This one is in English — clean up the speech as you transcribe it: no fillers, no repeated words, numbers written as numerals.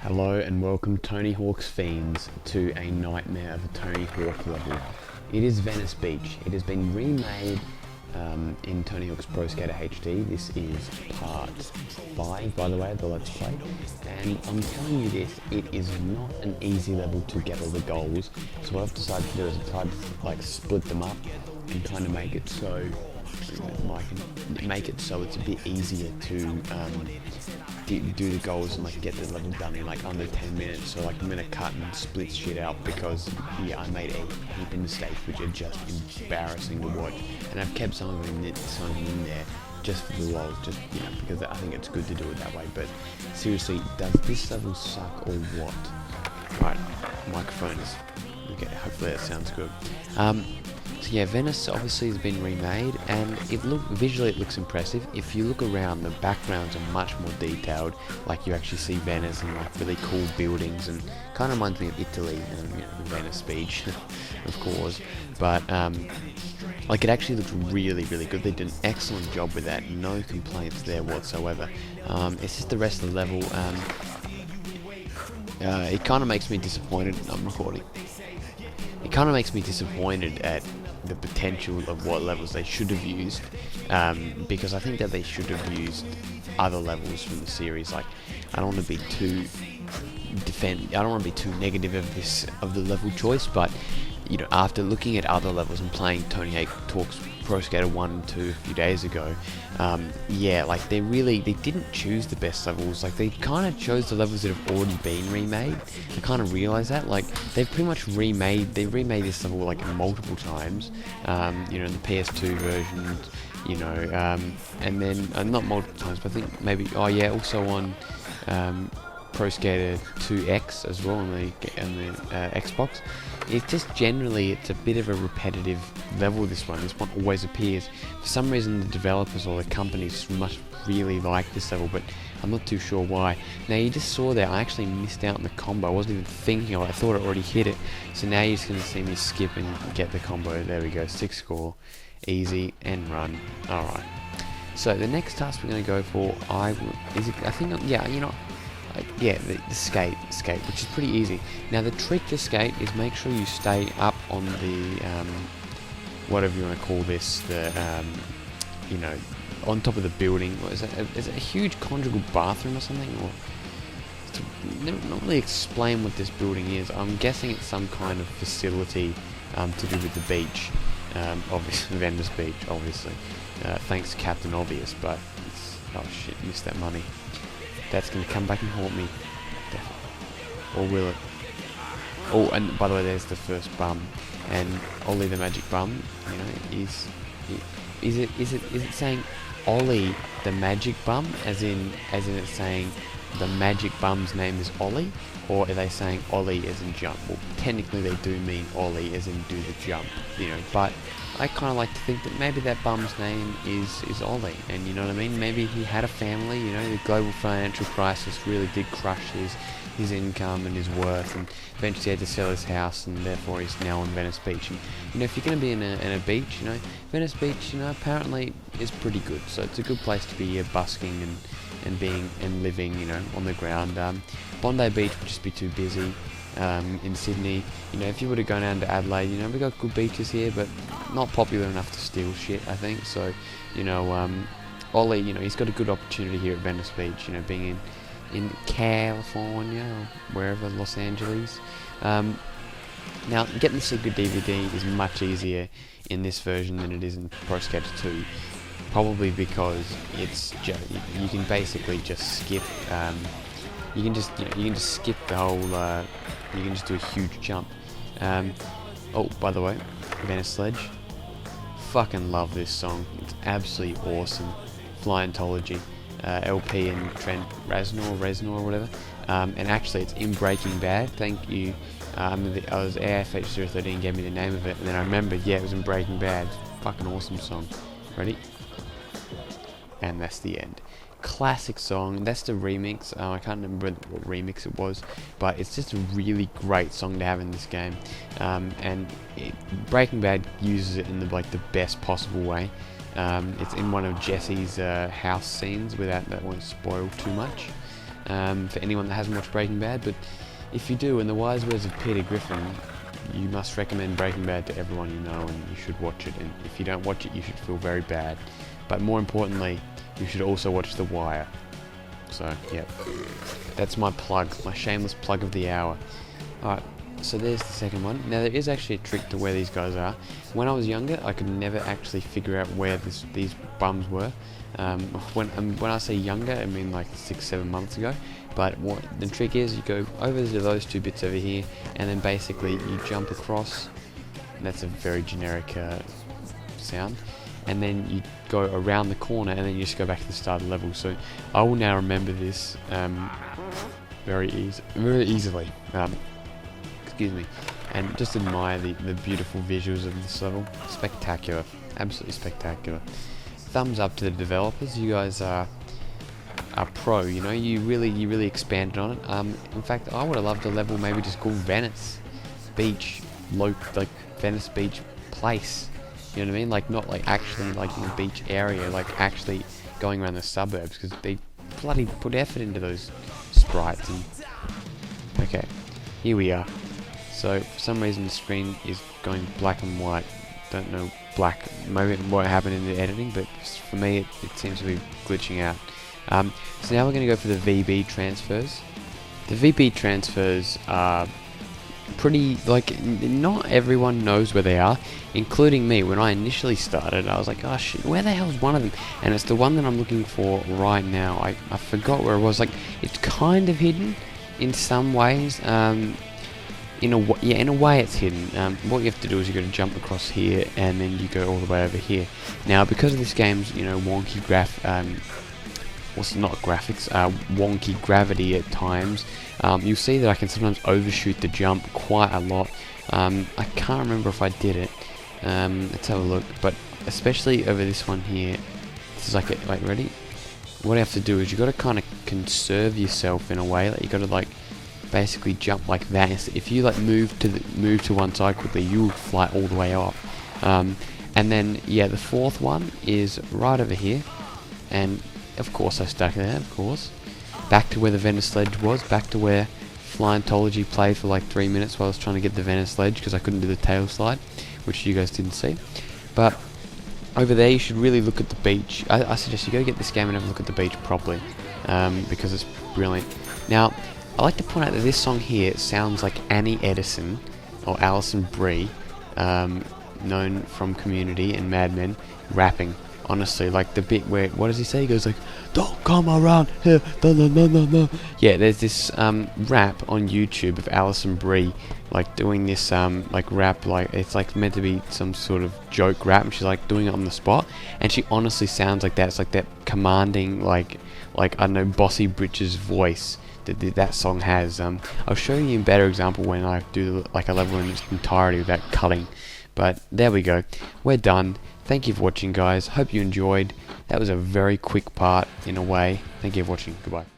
Hello and welcome Tony Hawk's Fiends to a nightmare of a Tony Hawk level. It is Venice Beach. It has been remade in Tony Hawk's Pro Skater HD. This is part 5, by the way, of the Let's Play. And I'm telling you this, it is not an easy level to get all the goals. So what I've decided to do is I've tried to split them up and kind of make it so it's a bit easier to do the goals and get the level done in under 10 minutes. So I'm gonna cut and split shit out because I made a heap of mistakes which are just embarrassing to watch, and I've kept some of them in there just for the lols, just because I think it's good to do it that way. But seriously, does this level suck or what? Right, microphone is okay. Hopefully that sounds good. So yeah, Venice obviously has been remade, and visually it looks impressive. If you look around, the backgrounds are much more detailed. You actually see Venice and really cool buildings, and kind of reminds me of Italy, Venice Beach, of course. But it actually looks really, really good. They did an excellent job with that. No complaints there whatsoever. It's just the rest of the level. It kind of makes me disappointed. I'm recording. It kind of makes me disappointed at the potential of what levels they should have used, because I think that they should have used other levels from the series. I don't want to be too negative of the level choice, but after looking at other levels and playing Tony Hawk's Pro Skater 1 and 2 a few days ago, they didn't choose the best levels. They kind of chose the levels that have already been remade. I kind of realize that, they've pretty much remade this level multiple times, in the PS2 versions, and then not multiple times, but I think maybe also on Pro Skater 2X as well on the Xbox. It's just generally, it's a bit of a repetitive level, this one. This one always appears. For some reason, the developers or the companies must really like this level, but I'm not too sure why. Now, you just saw there, I actually missed out on the combo. I wasn't even thinking of it. I thought I already hit it. So now you're just going to see me skip and get the combo. There we go. 6 score. Easy and run. Alright. So the next task we're going to go for, the skate, which is pretty easy. Now the trick to skate is make sure you stay up on the whatever you want to call this, on top of the building. What is it? Is it a huge conjugal bathroom or something? Or not really explain what this building is. I'm guessing it's some kind of facility to do with the beach. Obviously, Venice Beach, obviously. Thanks to Captain Obvious, but oh shit, missed that money. That's going to come back and haunt me. Definitely. Or will it? Oh, and by the way, there's the first bum. And Ollie the Magic Bum, is it saying Ollie the Magic Bum, as in it's saying the Magic Bum's name is Ollie? Or are they saying Ollie as in jump? Well, technically they do mean Ollie as in do the jump, but I kind of like to think that maybe that bum's name is Ollie, and you know what I mean? Maybe he had a family, the global financial crisis really did crush his income and his worth, and eventually he had to sell his house, and therefore he's now on Venice Beach. And if you're going to be in a beach, Venice Beach, apparently is pretty good, so it's a good place to be busking and being and living, on the ground. Bondi Beach would just be too busy. In Sydney, if you were to go down to Adelaide, we got good beaches here, but not popular enough to steal shit, I think. So, Ollie, he's got a good opportunity here at Venice Beach, being in California or wherever, Los Angeles. Now, getting the secret DVD is much easier in this version than it is in Pro Skater 2. Probably because it's you can basically just skip. You can just skip the whole. You can just do a huge jump. Oh, by the way, Venice Sledge. Fucking love this song. It's absolutely awesome. Flyentology, LP and Trent Reznor or whatever. And actually, it's in Breaking Bad. Thank you. I was AFH013 gave me the name of it, and then I remembered. Yeah, it was in Breaking Bad. Fucking awesome song. Ready? And that's the end. Classic song. That's the remix. I can't remember what remix it was, but it's just a really great song to have in this game. And Breaking Bad uses it in the best possible way. It's in one of Jesse's house scenes. Without that, won't spoil too much. for anyone that hasn't watched Breaking Bad, but if you do, in the wise words of Peter Griffin, you must recommend Breaking Bad to everyone you know, and you should watch it, and if you don't watch it, you should feel very bad. But more importantly, you should also watch The Wire. So, yeah, that's my plug, my shameless plug of the hour. Alright, so there's the second one. Now, there is actually a trick to where these guys are. When I was younger, I could never actually figure out where these bums were. When I say younger, I mean like 6-7 months ago. But what the trick is, you go over to those two bits over here, and then basically you jump across. That's a very generic sound. And then you go around the corner, and then you just go back to the start of the level. So I will now remember this very easily. Excuse me. And just admire the beautiful visuals of this level. Spectacular, absolutely spectacular. Thumbs up to the developers. You guys are pro. You know, you really expanded on it. In fact, I would have loved a level maybe just called Venice Beach, like Venice Beach place. You know what I mean? Like not like actually like in the beach area, like actually going around the suburbs, because they bloody put effort into those sprites. And okay, here we are. So for some reason the screen is going black and white. Don't know black. Maybe what happened in the editing, but for me it seems to be glitching out. So now we're going to go for the VB transfers. The VB transfers are pretty, like, not everyone knows where they are, including me. When I initially started, I was like, oh shit, where the hell is one of them? And it's the one that I'm looking for right now. I forgot where it was. Like, it's kind of hidden in some ways. In a way it's hidden. What you have to do is you got to jump across here, and then you go all the way over here. Now, because of this game's, you know, wonky wonky gravity at times, you'll see that I can sometimes overshoot the jump quite a lot. I can't remember if I did it. Let's have a look. But especially over this one here, this is like ready? What I have to do is you got to kind of conserve yourself in a way. Like you got to like basically jump like that. If you like move to one side quickly, you will fly all the way off. And then yeah, the fourth one is right over here, and of course I stuck there. Of course, back to where the Venice ledge was. Back to where Flyntology played for like 3 minutes while I was trying to get the Venice ledge because I couldn't do the tail slide, which you guys didn't see. But over there, you should really look at the beach. I suggest you go get this game and have a look at the beach properly, because it's brilliant. Now, I like to point out that this song here sounds like Annie Edison or Alison Brie, known from Community and Mad Men, rapping. Honestly, like the bit where, what does he say? He goes like, "Don't come around here, no." Yeah, there's this rap on YouTube of Alison Brie, like doing this like rap, like it's like meant to be some sort of joke rap, and she's like doing it on the spot, and she honestly sounds like that. It's like that commanding, like I don't know, bossy britches voice that song has. I'll show you a better example when I do like a level in its entirety without cutting. But there we go, we're done. Thank you for watching, guys. Hope you enjoyed. That was a very quick part in a way. Thank you for watching. Goodbye.